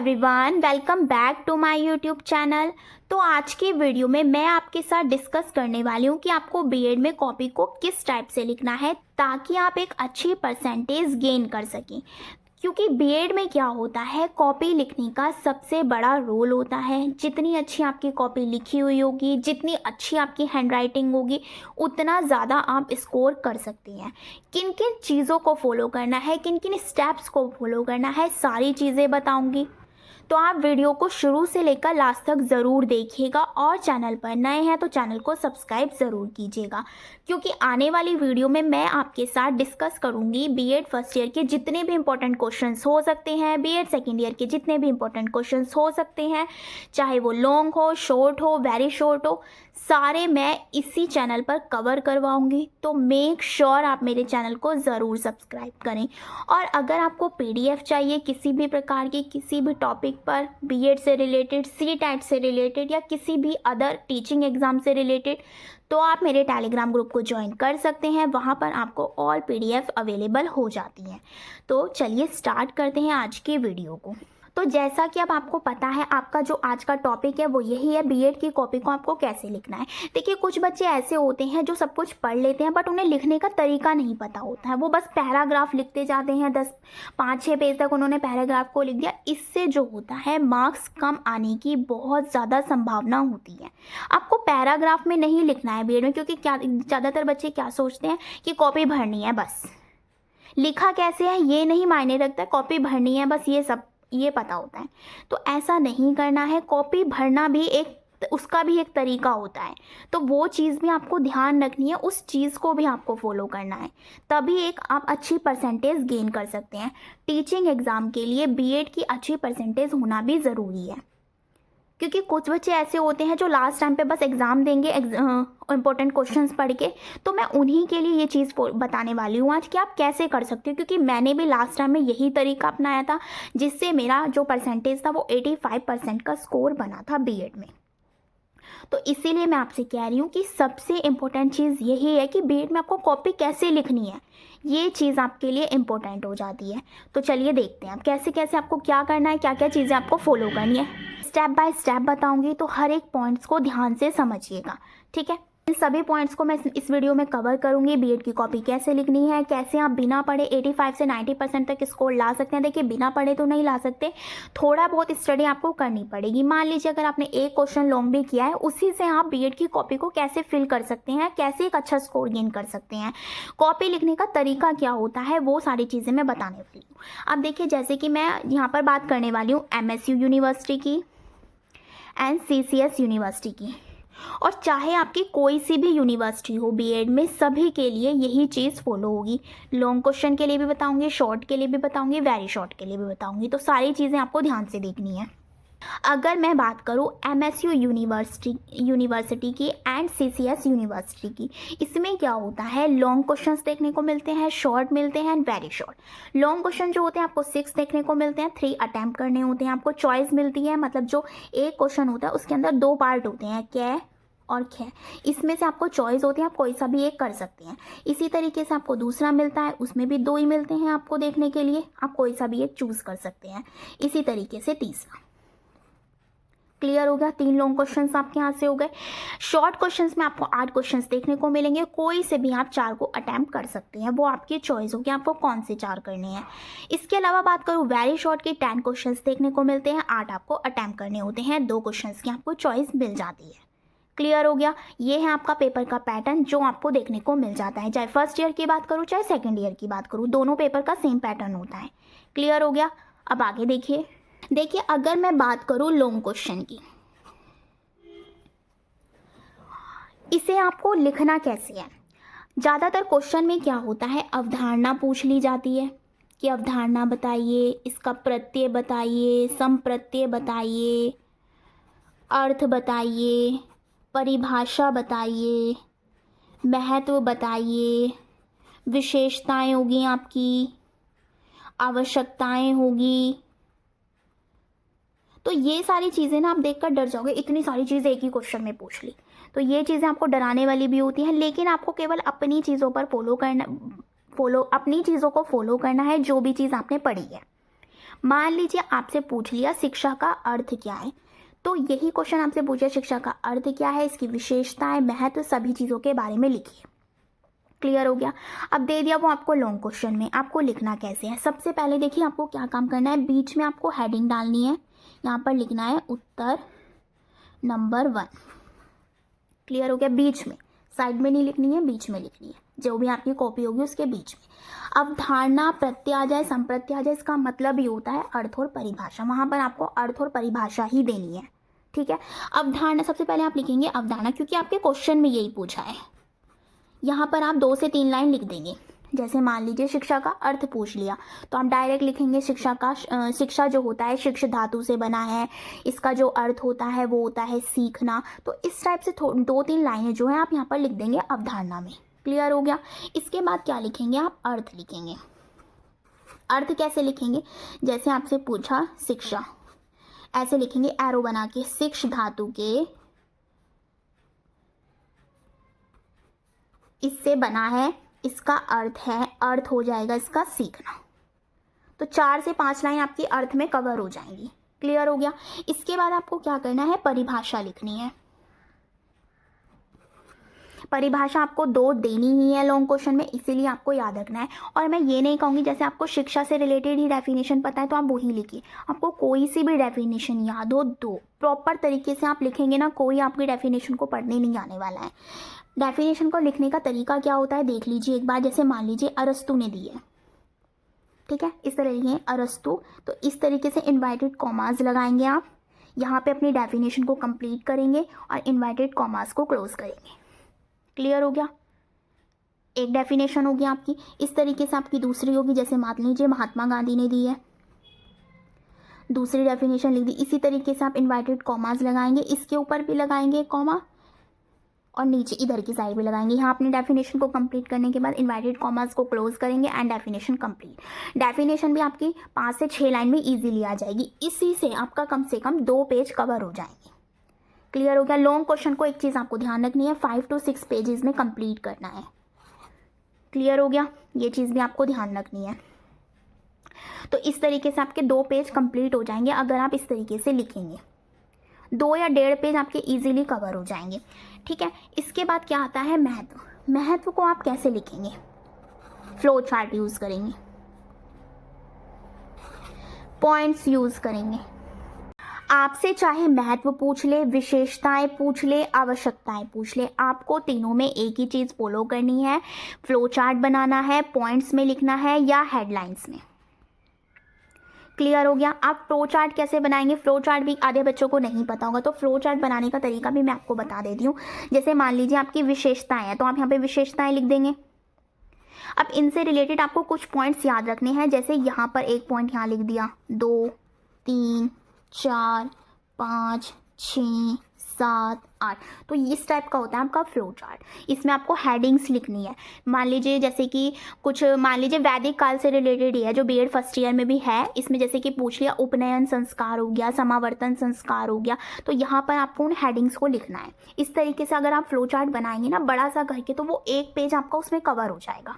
Everyone, welcome back to my YouTube channel. तो आज की वीडियो में मैं आपके साथ डिस्कस करने वाली हूँ कि आपको बीएड में कॉपी को किस टाइप से लिखना है ताकि आप एक अच्छी परसेंटेज गेन कर सकें। क्योंकि बीएड में क्या होता है, कॉपी लिखने का सबसे बड़ा रोल होता है। जितनी अच्छी आपकी कॉपी लिखी हुई होगी, जितनी अच्छी आपकी हैंडराइटिंग होगी, उतना ज़्यादा आप स्कोर कर सकती हैं। किन किन चीज़ों को फॉलो करना है, किन किन स्टेप्स को फॉलो करना है, सारी चीज़ें बताऊंगी। तो आप वीडियो को शुरू से लेकर लास्ट तक ज़रूर देखिएगा और चैनल पर नए हैं तो चैनल को सब्सक्राइब ज़रूर कीजिएगा, क्योंकि आने वाली वीडियो में मैं आपके साथ डिस्कस करूंगी बीएड फर्स्ट ईयर के जितने भी इंपॉर्टेंट क्वेश्चंस हो सकते हैं, बीएड सेकेंड ईयर के जितने भी इंपॉर्टेंट क्वेश्चंस हो सकते हैं, चाहे वो लॉन्ग हो, शॉर्ट हो, वेरी शॉर्ट हो, सारे मैं इसी चैनल पर कवर करवाऊंगी। तो मेक श्योर आप मेरे चैनल को ज़रूर सब्सक्राइब करें। और अगर आपको पीडीएफ चाहिए किसी भी प्रकार की, किसी भी टॉपिक पर, बीएड से रिलेटेड, सीटेट से रिलेटेड या किसी भी अदर टीचिंग एग्ज़ाम से रिलेटेड, तो आप मेरे टेलीग्राम ग्रुप को ज्वाइन कर सकते हैं। वहाँ पर आपको ऑल पीडीएफ अवेलेबल हो जाती हैं। तो चलिए स्टार्ट करते हैं आज की वीडियो को। तो जैसा कि अब आपको पता है, आपका जो आज का टॉपिक है वो यही है, बीएड की कॉपी को आपको कैसे लिखना है। देखिए, कुछ बच्चे ऐसे होते हैं जो सब कुछ पढ़ लेते हैं बट उन्हें लिखने का तरीका नहीं पता होता है। वो बस पैराग्राफ लिखते जाते हैं, 5-6 पेज तक उन्होंने पैराग्राफ को लिख दिया। इससे जो होता है, मार्क्स कम आने की बहुत ज़्यादा संभावना होती है। आपको पैराग्राफ में नहीं लिखना है बीएड में, क्योंकि क्या ज़्यादातर बच्चे क्या सोचते हैं कि कॉपी भरनी है, बस लिखा कैसे है ये नहीं मायने रखता है, कॉपी भरनी है बस, ये पता होता है। तो ऐसा नहीं करना है। कॉपी भरना भी उसका भी एक तरीका होता है, तो वो चीज़ भी आपको ध्यान रखनी है, उस चीज़ को भी आपको फॉलो करना है, तभी एक आप अच्छी परसेंटेज गेन कर सकते हैं। टीचिंग एग्ज़ाम के लिए बीएड की अच्छी परसेंटेज होना भी ज़रूरी है, क्योंकि कुछ बच्चे ऐसे होते हैं जो लास्ट टाइम पे बस एग्ज़ाम देंगे इंपॉर्टेंट क्वेश्चंस पढ़ के। तो मैं उन्हीं के लिए ये चीज़ बताने वाली हूँ आज कि आप कैसे कर सकते हो, क्योंकि मैंने भी लास्ट टाइम में यही तरीका अपनाया था, जिससे मेरा जो परसेंटेज था वो 85% का स्कोर बना था बीएड में। तो इसीलिए मैं आपसे कह रही हूँ कि सबसे इम्पोर्टेंट चीज़ यही है कि बीएड में आपको कॉपी कैसे लिखनी है, ये चीज़ आपके लिए इम्पोर्टेंट हो जाती है। तो चलिए देखते हैं आप कैसे कैसे आपको क्या करना है, क्या क्या चीज़ें आपको फॉलो करनी है। स्टेप बाय स्टेप बताऊंगी, तो हर एक पॉइंट्स को ध्यान से समझिएगा, ठीक है। इन सभी पॉइंट्स को मैं इस वीडियो में कवर करूंगी। बीएड की कॉपी कैसे लिखनी है, कैसे आप बिना पढ़े 85 से 90% तक स्कोर ला सकते हैं। देखिए, बिना पढ़े तो नहीं ला सकते, थोड़ा बहुत स्टडी आपको करनी पड़ेगी। मान लीजिए अगर आपने एक क्वेश्चन लॉन्ग भी किया है, उसी से आप बीएड की कॉपी को कैसे फिल कर सकते हैं, कैसे एक अच्छा स्कोर गेन कर सकते हैं, कॉपी लिखने का तरीका क्या होता है, वो सारी चीज़ें मैं बताने वाली हूँ। अब देखिए, जैसे कि मैं यहाँ पर बात करने वाली हूँ एमएसयू यूनिवर्सिटी की एंड सीसीएस यूनिवर्सिटी की, और चाहे आपकी कोई सी भी यूनिवर्सिटी हो, बीएड में सभी के लिए यही चीज़ फॉलो होगी। लॉन्ग क्वेश्चन के लिए भी बताऊंगी, शॉर्ट के लिए भी बताऊंगी, वेरी शॉर्ट के लिए भी बताऊंगी। तो सारी चीज़ें आपको ध्यान से देखनी है। अगर मैं बात करूं एमएसयू यूनिवर्सिटी की एंड सीसीएस यूनिवर्सिटी की, इसमें क्या होता है, लॉन्ग क्वेश्चंस देखने को मिलते हैं, शॉर्ट मिलते हैं and very short. Long question जो होते हैं आपको 6 देखने को मिलते हैं, 3 अटैम्प्ट करने होते हैं, आपको चॉइस मिलती है। मतलब जो एक क्वेश्चन होता है उसके अंदर 2 पार्ट होते हैं, कै और खे, इसमें से आपको चॉइस होती है, आप कोई सा भी एक कर सकते हैं। इसी तरीके से आपको दूसरा मिलता है, उसमें भी 2 ही मिलते हैं आपको देखने के लिए, आप कोई सा भी एक चूज़ कर सकते हैं। इसी तरीके से तीसरा। क्लियर हो गया, 3 लॉन्ग क्वेश्चंस आपके यहाँ से हो गए। शॉर्ट क्वेश्चंस में आपको 8 क्वेश्चंस देखने को मिलेंगे, कोई से भी आप 4 को अटैम्प्ट कर सकते हैं, वो आपकी चॉइस होगी आपको कौन से 4 करने हैं। इसके अलावा बात करूँ वेरी शॉर्ट की, 10 क्वेश्चंस देखने को मिलते हैं, 8 आपको अटैम्प्ट करने होते हैं, 2 क्वेश्चंस की आपको चॉइस मिल जाती है। क्लियर हो गया, ये है आपका पेपर का पैटर्न जो आपको देखने को मिल जाता है। चाहे फर्स्ट ईयर की बात करूँ चाहे सेकेंड ईयर की बात करूँ, दोनों पेपर का सेम पैटर्न होता है। क्लियर हो गया। अब आगे देखिए, अगर मैं बात करूँ लॉन्ग क्वेश्चन की, इसे आपको लिखना कैसे है। ज़्यादातर क्वेश्चन में क्या होता है, अवधारणा पूछ ली जाती है कि अवधारणा बताइए, इसका प्रत्यय बताइए, संप्रत्यय बताइए, अर्थ बताइए, परिभाषा बताइए, महत्व बताइए, विशेषताएं होगी आपकी, आवश्यकताएं होगी। तो ये सारी चीज़ें ना आप देखकर डर जाओगे, इतनी सारी चीज़ें एक ही क्वेश्चन में पूछ ली। तो ये चीज़ें आपको डराने वाली भी होती हैं, लेकिन आपको केवल अपनी चीज़ों पर अपनी चीज़ों को फॉलो करना है, जो भी चीज़ आपने पढ़ी है। मान लीजिए आपसे पूछ लिया शिक्षा का अर्थ क्या है, तो यही क्वेश्चन आपसे पूछा शिक्षा का अर्थ क्या है, इसकी विशेषताएं, महत्व, सभी चीज़ों के बारे में लिखिए। क्लियर हो गया। अब दे दिया वो आपको लॉन्ग क्वेश्चन में, आपको लिखना कैसे है। सबसे पहले देखिए आपको क्या काम करना है, बीच में आपको हेडिंग डालनी है, यहाँ पर लिखना है उत्तर नंबर 1। क्लियर हो गया। बीच में, साइड में नहीं लिखनी है, बीच में लिखनी है, जो भी आपकी कॉपी होगी उसके बीच में। अब धारणा, प्रत्याजय, संप्रत्याजय, इसका मतलब ही होता है अर्थ और परिभाषा। वहाँ पर आपको अर्थ और परिभाषा ही देनी है, ठीक है। अवधारणा, सबसे पहले आप लिखेंगे अवधारणा, क्योंकि आपके क्वेश्चन में यही पूछा है। यहाँ पर आप 2 से 3 लाइन लिख देंगे। जैसे मान लीजिए शिक्षा का अर्थ पूछ लिया, तो आप डायरेक्ट लिखेंगे शिक्षा जो होता है शिक्ष धातु से बना है, इसका जो अर्थ होता है वो होता है सीखना। तो इस टाइप से 2-3 लाइनें जो है आप यहाँ पर लिख देंगे अवधारणा में। क्लियर हो गया। इसके बाद क्या लिखेंगे आप, अर्थ लिखेंगे। अर्थ कैसे लिखेंगे, जैसे आपसे पूछा शिक्षा, ऐसे लिखेंगे एरो बना के, शिक्ष धातु के इससे बना है, इसका अर्थ है, अर्थ हो जाएगा इसका सीखना। तो 4 से 5 लाइन आपकी अर्थ में कवर हो जाएंगी। क्लियर हो गया। इसके बाद आपको क्या करना है, परिभाषा लिखनी है। परिभाषा आपको 2 देनी ही है लॉन्ग क्वेश्चन में, इसीलिए आपको याद रखना है। और मैं ये नहीं कहूँगी जैसे आपको शिक्षा से रिलेटेड ही डेफिनेशन पता है तो आप वही लिखिए। आपको कोई सी भी डेफिनेशन याद हो, दो प्रॉपर तरीके से आप लिखेंगे ना, कोई आपकी डेफिनेशन को पढ़ने नहीं आने वाला है। डेफिनेशन को लिखने का तरीका क्या होता है देख लीजिए एक बार। जैसे मान लीजिए अरस्तु ने दी है, ठीक है, इस तरह लिखे अरस्तु, तो इस तरीके से इन्वर्टेड कॉमास लगाएंगे आप, यहाँ पे अपनी डेफिनेशन को कंप्लीट करेंगे और इन्वर्टेड कॉमास को क्लोज करेंगे। क्लियर हो गया। एक डेफिनेशन होगी आपकी। इस तरीके से आपकी दूसरी होगी, जैसे मान लीजिए महात्मा गांधी ने दी है, दूसरी डेफिनेशन लिख दी। इसी तरीके से आप इन्वर्टेड कॉमास लगाएंगे, इसके ऊपर भी लगाएंगे कॉमा और नीचे इधर की साइड भी लगाएंगे। यहाँ अपनी डेफिनेशन को कंप्लीट करने के बाद इन्वर्टेड कॉमास को क्लोज करेंगे एंड डेफिनेशन कंप्लीट। डेफिनेशन भी आपकी 5 से 6 लाइन में इजीली आ जाएगी। इसी से आपका कम से कम 2 पेज कवर हो जाएंगे। क्लियर हो गया। लॉन्ग क्वेश्चन को एक चीज़ आपको ध्यान रखनी है, 5 to 6 पेजेस में कंप्लीट करना है। क्लियर हो गया, ये चीज़ भी आपको ध्यान रखनी है। तो इस तरीके से आपके 2 पेज कंप्लीट हो जाएंगे अगर आप इस तरीके से लिखेंगे। 2 या 1.5 पेज आपके इजीली कवर हो जाएंगे, ठीक है। इसके बाद क्या आता है, महत्व। महत्व को आप कैसे लिखेंगे, फ्लो चार्ट यूज करेंगे, पॉइंट्स यूज करेंगे। आपसे चाहे महत्व पूछ ले, विशेषताएं पूछ ले, आवश्यकताएं पूछ ले, आपको तीनों में एक ही चीज़ फॉलो करनी है। फ्लो चार्ट बनाना है, पॉइंट्स में लिखना है या हेडलाइंस में। क्लियर हो गया। आप फ्लो चार्ट कैसे बनाएंगे, फ्लो चार्ट भी आधे बच्चों को नहीं पता होगा, तो फ्लो चार्ट बनाने का तरीका भी मैं आपको बता देती हूँ। जैसे मान लीजिए आपकी विशेषताएं हैं, तो आप यहाँ पे विशेषताएं लिख देंगे। अब इनसे रिलेटेड आपको कुछ पॉइंट्स याद रखने हैं। जैसे यहाँ पर एक पॉइंट यहाँ लिख दिया, 2, 3, 4, 5, 6, 7, 8, तो इस टाइप का होता है आपका फ्लो चार्ट। इसमें आपको हेडिंग्स लिखनी है। मान लीजिए जैसे कि कुछ, मान लीजिए वैदिक काल से रिलेटेड ही है, जो बीएड फर्स्ट ईयर में भी है। इसमें जैसे कि पूछ लिया उपनयन संस्कार हो गया, समावर्तन संस्कार हो गया, तो यहाँ पर आपको उन हेडिंग्स को लिखना है। इस तरीके से अगर आप फ्लो चार्ट बनाएंगे ना बड़ा सा करके, तो वो 1 पेज आपका उसमें कवर हो जाएगा।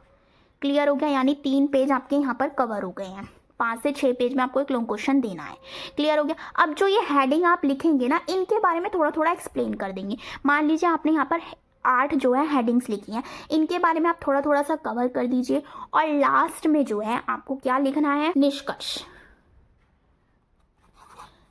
क्लियर हो गया, यानी 3 पेज आपके यहाँ पर कवर हो गए हैं। 5 से 6 पेज में आपको एक लॉन्ग क्वेश्चन देना है। क्लियर हो गया। अब जो ये हेडिंग आप लिखेंगे ना, इनके बारे में थोड़ा थोड़ा एक्सप्लेन कर देंगे। मान लीजिए आपने यहाँ पर 8 जो है हेडिंग्स लिखी हैं, इनके बारे में आप थोड़ा थोड़ा सा कवर कर दीजिए। और लास्ट में जो है आपको क्या लिखना है, निष्कर्ष।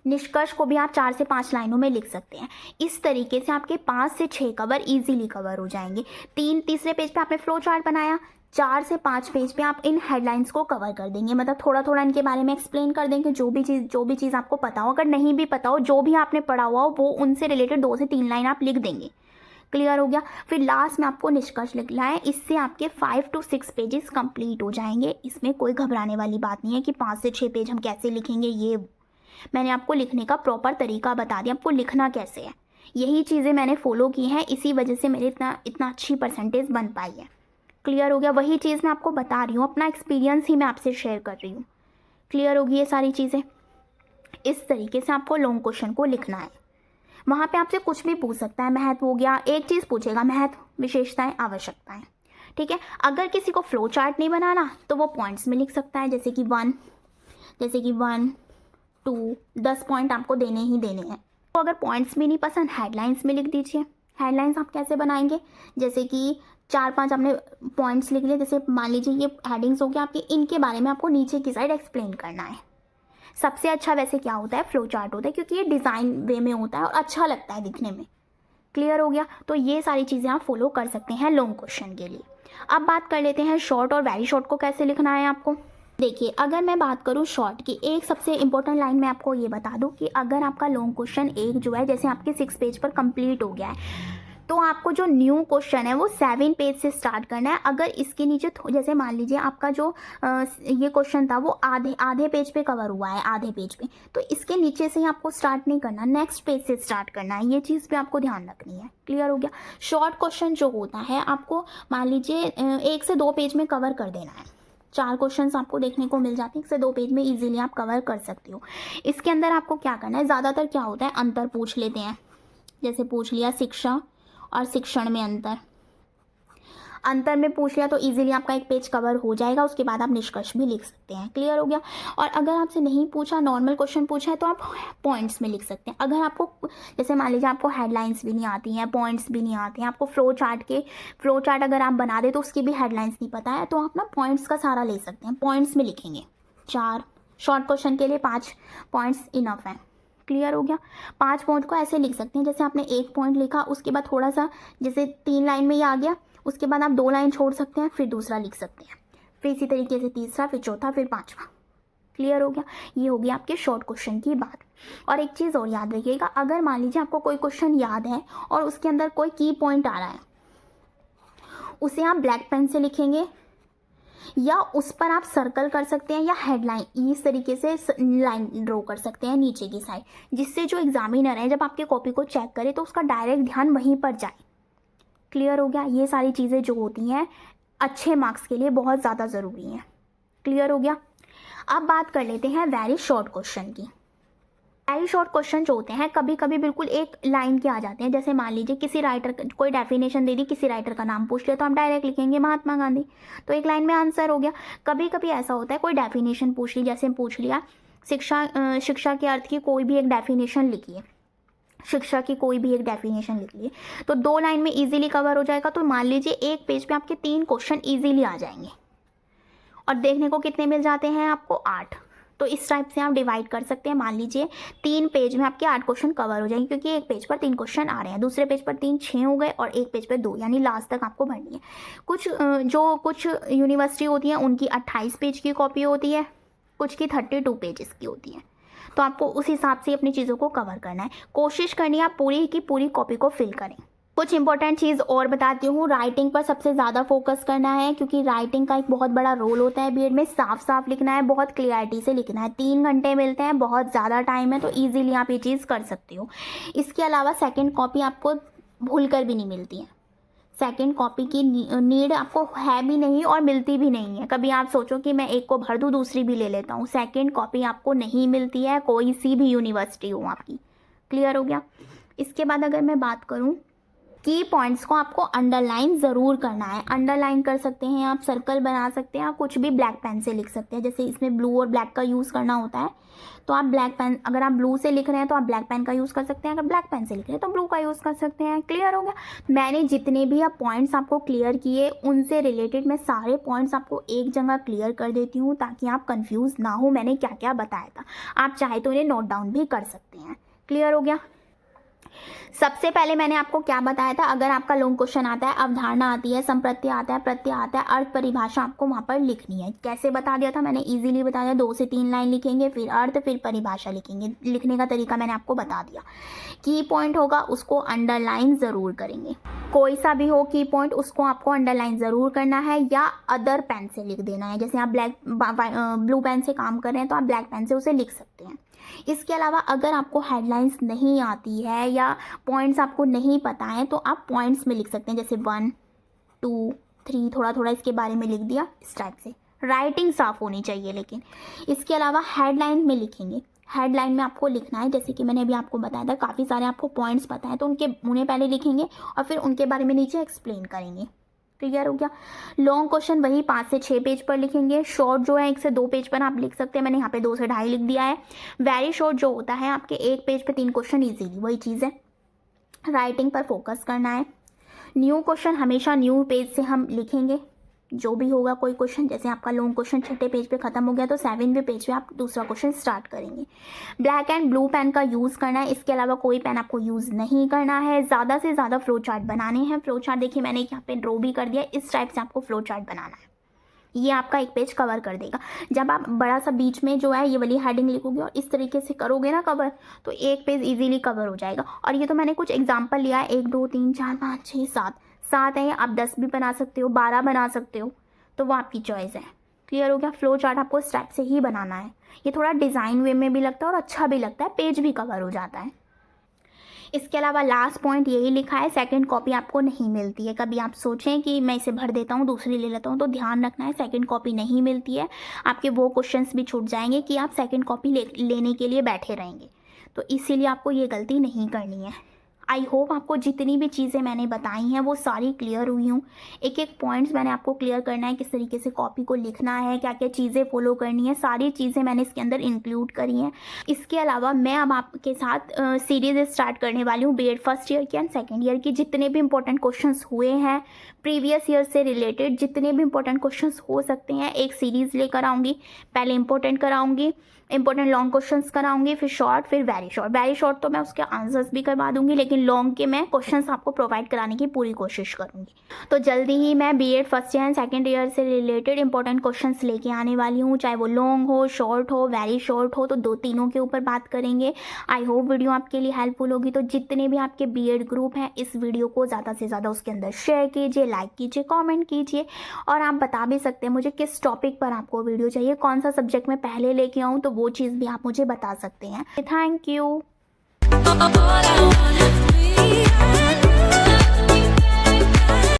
निष्कर्ष को भी आप 4 से 5 लाइनों में लिख सकते हैं। इस तरीके से आपके 5 से 6 कवर इजीली कवर हो जाएंगे। तीसरे पेज पे आपने फ्लो चार्ट बनाया, 4 से 5 पेज पे आप इन हेडलाइंस को कवर कर देंगे। मतलब थोड़ा थोड़ा इनके बारे में एक्सप्लेन कर देंगे, जो भी चीज़ आपको पता हो। अगर नहीं भी पता हो, जो भी आपने पढ़ा हुआ हो, वो उनसे रिलेटेड 2 से 3 लाइन आप लिख देंगे। क्लियर हो गया। फिर लास्ट में आपको निष्कर्ष लिखना है। इससे आपके 5 to 6 पेजेस कंप्लीट हो जाएंगे। इसमें कोई घबराने वाली बात नहीं है कि 5 से 6 पेज हम कैसे लिखेंगे। ये मैंने आपको लिखने का प्रॉपर तरीका बता दिया, आपको लिखना कैसे है। यही चीज़ें मैंने फॉलो की हैं, इसी वजह से मेरे इतना अच्छी परसेंटेज बन पाई है। क्लियर हो गया। वही चीज़ मैं आपको बता रही हूँ, अपना एक्सपीरियंस ही मैं आपसे शेयर कर रही हूँ। क्लियर होगी ये सारी चीज़ें। इस तरीके से आपको लॉन्ग क्वेश्चन को लिखना है। वहाँ पे आपसे कुछ भी पूछ सकता है। महत्व हो गया, एक चीज़ पूछेगा, महत्व, विशेषताएं, आवश्यकताएं, ठीक है। अगर किसी को फ्लो चार्ट नहीं बनाना तो वो पॉइंट्स में लिख सकता है, जैसे कि 1, जैसे कि 1 2 10 पॉइंट आपको देने ही देने हैं। तो अगर पॉइंट्स भी नहीं पसंद, हेडलाइंस में लिख दीजिए। हेडलाइंस आप कैसे बनाएंगे, जैसे कि 4-5 आपने पॉइंट्स लिख लिए, जैसे मान लीजिए ये हेडिंग्स हो गया आपके, इनके बारे में आपको नीचे की साइड एक्सप्लेन करना है। सबसे अच्छा वैसे क्या होता है, फ्लो चार्ट होता है, क्योंकि ये डिज़ाइन वे में होता है और अच्छा लगता है दिखने में। क्लियर हो गया। तो ये सारी चीज़ें आप फॉलो कर सकते हैं लॉन्ग क्वेश्चन के लिए। अब बात कर लेते हैं शॉर्ट और वेरी शॉर्ट को कैसे लिखना है आपको। देखिए, अगर मैं बात करूँ शॉर्ट की, एक सबसे इंपॉर्टेंट लाइन मैं आपको ये बता दूँ कि अगर आपका लॉन्ग क्वेश्चन एक जो है, जैसे आपके 6 पेज पर कंप्लीट हो गया है, तो आपको जो न्यू क्वेश्चन है वो 7 पेज से स्टार्ट करना है। अगर इसके नीचे जैसे मान लीजिए आपका जो ये क्वेश्चन था वो आधे पेज पे कवर हुआ है, आधे पेज पे, तो इसके नीचे से ही आपको स्टार्ट नहीं करना, नेक्स्ट पेज से स्टार्ट करना है। ये चीज़ पे आपको ध्यान रखनी है। क्लियर हो गया। शॉर्ट क्वेश्चन जो होता है आपको मान लीजिए 1 से 2 पेज में कवर कर देना है। 4 क्वेश्चंस आपको देखने को मिल जाते हैं, 1 से 2 पेज में इजीली आप कवर कर सकते हो। इसके अंदर आपको क्या करना है, ज़्यादातर क्या होता है, अंतर पूछ लेते हैं। जैसे पूछ लिया शिक्षा और शिक्षण में अंतर में पूछ लिया तो इजीली आपका एक पेज कवर हो जाएगा। उसके बाद आप निष्कर्ष भी लिख सकते हैं। क्लियर हो गया। और अगर आपसे नहीं पूछा, नॉर्मल क्वेश्चन पूछा है, तो आप पॉइंट्स में लिख सकते हैं। अगर आपको जैसे मान लीजिए आपको हेडलाइंस भी नहीं आती हैं, पॉइंट्स भी नहीं आते हैं, आपको फ्लो चार्ट अगर आप बना दे तो उसकी भी हेडलाइंस नहीं पता है, तो आप ना पॉइंट्स का सहारा ले सकते हैं। पॉइंट्स में लिखेंगे 4, शॉर्ट क्वेश्चन के लिए 5 पॉइंट्स इनफ है। क्लियर हो गया। 5 पॉइंट को ऐसे लिख सकते हैं, जैसे आपने 1 पॉइंट लिखा, उसके बाद थोड़ा सा जैसे 3 लाइन में ही आ गया, उसके बाद आप 2 लाइन छोड़ सकते हैं, फिर दूसरा लिख सकते हैं, फिर इसी तरीके से तीसरा, फिर चौथा, फिर 5वां। क्लियर हो गया। ये हो गया आपके शॉर्ट क्वेश्चन की बात। और एक चीज़ और याद रखिएगा, अगर मान लीजिए आपको कोई क्वेश्चन याद है और उसके अंदर कोई की पॉइंट आ रहा है, उसे आप ब्लैक पेन से लिखेंगे या उस पर आप सर्कल कर सकते हैं या हेडलाइन इस तरीके से लाइन ड्रॉ कर सकते हैं नीचे की साइड, जिससे जो एग्जामिनर है जब आपके कॉपी को चेक करे तो उसका डायरेक्ट ध्यान वहीं पर जाए। क्लियर हो गया। ये सारी चीज़ें जो होती हैं अच्छे मार्क्स के लिए बहुत ज़्यादा ज़रूरी हैं। क्लियर हो गया। अब बात कर लेते हैं वेरी शॉर्ट क्वेश्चन की। वेरी शॉर्ट क्वेश्चन जो होते हैं कभी कभी बिल्कुल एक लाइन के आ जाते हैं। जैसे मान लीजिए किसी राइटर कोई डेफिनेशन दे दी, किसी राइटर का नाम पूछ लिया, तो आप डायरेक्ट लिखेंगे महात्मा गांधी, तो एक लाइन में आंसर हो गया। कभी कभी ऐसा होता है कोई डेफिनेशन पूछ ली, जैसे पूछ लिया शिक्षा के अर्थ की कोई भी एक डेफिनेशन लिखिए, शिक्षा की कोई भी एक डेफिनेशन लिख लिए, तो 2 लाइन में इजीली कवर हो जाएगा। तो मान लीजिए एक पेज पे आपके 3 क्वेश्चन इजीली आ जाएंगे और देखने को कितने मिल जाते हैं आपको, 8। तो इस टाइप से आप डिवाइड कर सकते हैं। मान लीजिए 3 पेज में आपके 8 क्वेश्चन कवर हो जाएंगे, क्योंकि एक पेज पर 3 क्वेश्चन आ रहे हैं, दूसरे पेज पर 3 6 हो गए और एक पेज पर 2, यानी लास्ट तक आपको भरनी है। कुछ यूनिवर्सिटी होती हैं उनकी 28 पेज की कॉपी होती है, कुछ की 32 पेजेस की होती है। तो आपको उस हिसाब से अपनी चीज़ों को कवर करना है। कोशिश करनी है आप पूरी की पूरी कॉपी को फिल करें। कुछ इंपॉर्टेंट चीज़ और बताती हूँ, राइटिंग पर सबसे ज़्यादा फोकस करना है, क्योंकि राइटिंग का एक बहुत बड़ा रोल होता है बीएड में। साफ साफ लिखना है, बहुत क्लियरिटी से लिखना है। 3 घंटे मिलते हैं, बहुत ज़्यादा टाइम है, तो ईजिली आप ये चीज़ कर सकते हो। इसके अलावा सेकेंड कॉपी आपको भूल कर भी नहीं मिलती है। सेकेंड कॉपी की नीड आपको है भी नहीं और मिलती भी नहीं है। कभी आप सोचो कि मैं एक को भर दूँ दूसरी भी ले लेता हूँ, सेकेंड कॉपी आपको नहीं मिलती है, कोई सी भी यूनिवर्सिटी हो आपकी। क्लियर हो गया। इसके बाद अगर मैं बात करूँ, की पॉइंट्स को आपको अंडरलाइन ज़रूर करना है। अंडरलाइन कर सकते हैं आप, सर्कल बना सकते हैं, आप कुछ भी ब्लैक पेन से लिख सकते हैं। जैसे इसमें ब्लू और ब्लैक का यूज़ करना होता है, तो आप ब्लैक पेन, अगर आप ब्लू से लिख रहे हैं तो आप ब्लैक पेन का यूज़ कर सकते हैं, अगर ब्लैक पेन से लिख रहे हैं तो ब्लू का यूज़ कर सकते हैं। क्लियर हो गया। मैंने जितने भी आप पॉइंट्स आपको क्लियर किए, उनसे रिलेटेड मैं सारे पॉइंट्स आपको एक जगह क्लियर कर देती हूँ, ताकि आप कन्फ्यूज़ ना हो मैंने क्या क्या बताया था। आप चाहे तो इन्हें नोट डाउन भी कर सकते हैं। क्लियर हो गया। सबसे पहले मैंने आपको क्या बताया था, अगर आपका लॉन्ग क्वेश्चन आता है, अवधारणा आती है, संप्रत्यय आता है, प्रत्यय आता है, अर्थ परिभाषा आपको वहाँ पर लिखनी है। कैसे बता दिया था मैंने, इजीली बता दिया। 2 से 3 लाइन लिखेंगे, फिर अर्थ, फिर परिभाषा लिखेंगे। लिखने का तरीका मैंने आपको बता दिया। की पॉइंट होगा उसको अंडरलाइन ज़रूर करेंगे, कोई सा भी हो की पॉइंट उसको आपको अंडरलाइन ज़रूर करना है, या अदर पेन से लिख देना है। जैसे आप ब्लू पेन से काम कर रहे हैं तो आप ब्लैक पेन से उसे लिख सकते हैं। इसके अलावा अगर आपको हेडलाइंस नहीं आती है या पॉइंट्स आपको नहीं पता है, तो आप पॉइंट्स में लिख सकते हैं, जैसे 1 2 3 थोड़ा थोड़ा इसके बारे में लिख दिया। इस टाइप से राइटिंग साफ होनी चाहिए। लेकिन इसके अलावा हेडलाइन में लिखेंगे, हेडलाइन में आपको लिखना है, जैसे कि मैंने अभी आपको बताया था, काफ़ी सारे आपको पॉइंट्स पता है तो उन्हें पहले लिखेंगे और फिर उनके बारे में नीचे एक्सप्लेन करेंगे। क्लियर हो गया। लॉन्ग क्वेश्चन वही 5 से 6 पेज पर लिखेंगे। शॉर्ट जो है 1 से 2 पेज पर आप लिख सकते हैं, मैंने यहाँ पे 2 से ढाई लिख दिया है। वेरी शॉर्ट जो होता है आपके 1 पेज पे 3 क्वेश्चन इजीली, वही चीज़ है। राइटिंग पर फोकस करना है। न्यू क्वेश्चन हमेशा न्यू पेज से हम लिखेंगे, जो भी होगा कोई क्वेश्चन, जैसे आपका लॉन्ग क्वेश्चन 6ठे पेज पे खत्म हो गया तो 7वें पेज पे आप दूसरा क्वेश्चन स्टार्ट करेंगे। ब्लैक एंड ब्लू पेन का यूज़ करना है, इसके अलावा कोई पेन आपको यूज़ नहीं करना है। ज़्यादा से ज़्यादा फ्लो चार्ट बनाने हैं। फ्लो चार्ट देखिए मैंने यहाँ पे ड्रॉ भी कर दिया, इस टाइप से आपको फ्लो चार्ट बनाना है। ये आपका 1 पेज कवर कर देगा। जब आप बड़ा सा बीच में जो है ये वाली हेडिंग लिखोगे और इस तरीके से करोगे ना कवर, तो 1 पेज इजीली कवर हो जाएगा। और ये तो मैंने कुछ एग्जांपल लिया है, 1 2 3 4 5 6 7 है, आप 10 भी बना सकते हो, 12 बना सकते हो, तो वो आपकी चॉइस है। क्लियर हो गया। फ्लो चार्ट आपको इस टाइप से ही बनाना है। ये थोड़ा डिज़ाइन वे में भी लगता है और अच्छा भी लगता है, पेज भी कवर हो जाता है। इसके अलावा लास्ट पॉइंट यही लिखा है, सेकंड कॉपी आपको नहीं मिलती है। कभी आप सोचें कि मैं इसे भर देता हूँ दूसरी ले लेता हूँ, तो ध्यान रखना है सेकंड कॉपी नहीं मिलती है। आपके वो क्वेश्चंस भी छूट जाएंगे कि आप सेकंड कॉपी लेने के लिए बैठे रहेंगे, तो इसीलिए आपको ये गलती नहीं करनी है। आई होप आपको जितनी भी चीज़ें मैंने बताई हैं वो सारी क्लियर हुई हूँ। एक एक पॉइंट्स मैंने आपको क्लियर करना है, किस तरीके से कॉपी को लिखना है, क्या क्या चीज़ें फॉलो करनी है, सारी चीज़ें मैंने इसके अंदर इंक्लूड करी हैं। इसके अलावा मैं अब आपके साथ सीरीज़ स्टार्ट करने वाली हूँ बीएड फर्स्ट ईयर की एंड सेकेंड ईयर की। जितने भी इंपॉर्टेंट क्वेश्चंस हुए हैं प्रीवियस ईयर से रिलेटेड, जितने भी इंपॉर्टेंट क्वेश्चंस हो सकते हैं, एक सीरीज़ लेकर आऊँगी। पहले इंपॉर्टेंट कराऊँगी, इंपॉर्टेंट लॉन्ग क्वेश्चंस कराऊंगी, फिर शॉर्ट, फिर वेरी शॉर्ट। वेरी शॉर्ट तो मैं उसके आंसर्स भी करवा दूंगी, लेकिन लॉन्ग के मैं क्वेश्चंस आपको प्रोवाइड कराने की पूरी कोशिश करूंगी। तो जल्दी ही मैं BEd first year and second year से रिलेटेड इंपॉर्टेंट क्वेश्चंस लेके आने वाली हूँ, चाहे वो लॉन्ग हो, शॉर्ट हो, वेरी शॉर्ट हो, तो दो तीनों के ऊपर बात करेंगे। आई होप वीडियो आपके लिए हेल्पफुल होगी। तो जितने भी आपके बीएड ग्रुप हैं, इस वीडियो को ज़्यादा से ज़्यादा उसके अंदर शेयर कीजिए, लाइक कीजिए, कॉमेंट कीजिए, और आप बता भी सकते हैं मुझे किस टॉपिक पर आपको वीडियो चाहिए, कौन सा सब्जेक्ट मैं पहले लेके आऊँ, तो वो चीज़ भी आप मुझे बता सकते हैं। Thank you.